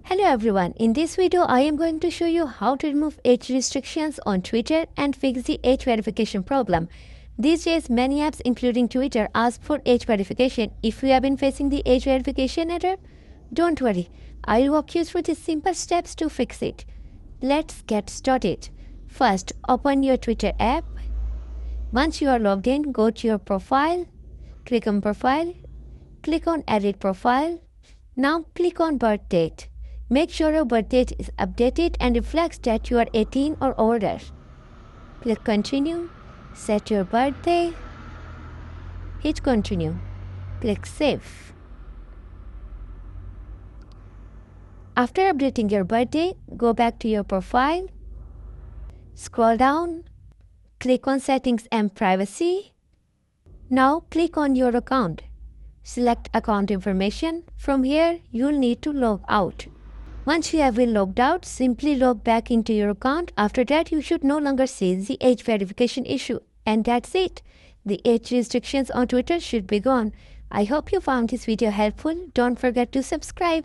Hello everyone, in this video I am going to show you how to remove age restrictions on Twitter and fix the age verification problem. These days many apps including Twitter ask for age verification. If you have been facing the age verification error, don't worry, I'll walk you through the simple steps to fix it. Let's get started. First, open your Twitter app. Once you are logged in, go to your profile, click on profile, click on edit profile. Now click on birth date. Make sure your birth date is updated and reflects that you are 18 or older. Click continue, set your birthday, hit continue, click save. After updating your birthday, go back to your profile, scroll down, click on settings and privacy. Now click on your account. Select account information. From here, you'll need to log out. Once you have been logged out, simply log back into your account. After that, you should no longer see the age verification issue. And that's it. The age restrictions on Twitter should be gone. I hope you found this video helpful. Don't forget to subscribe.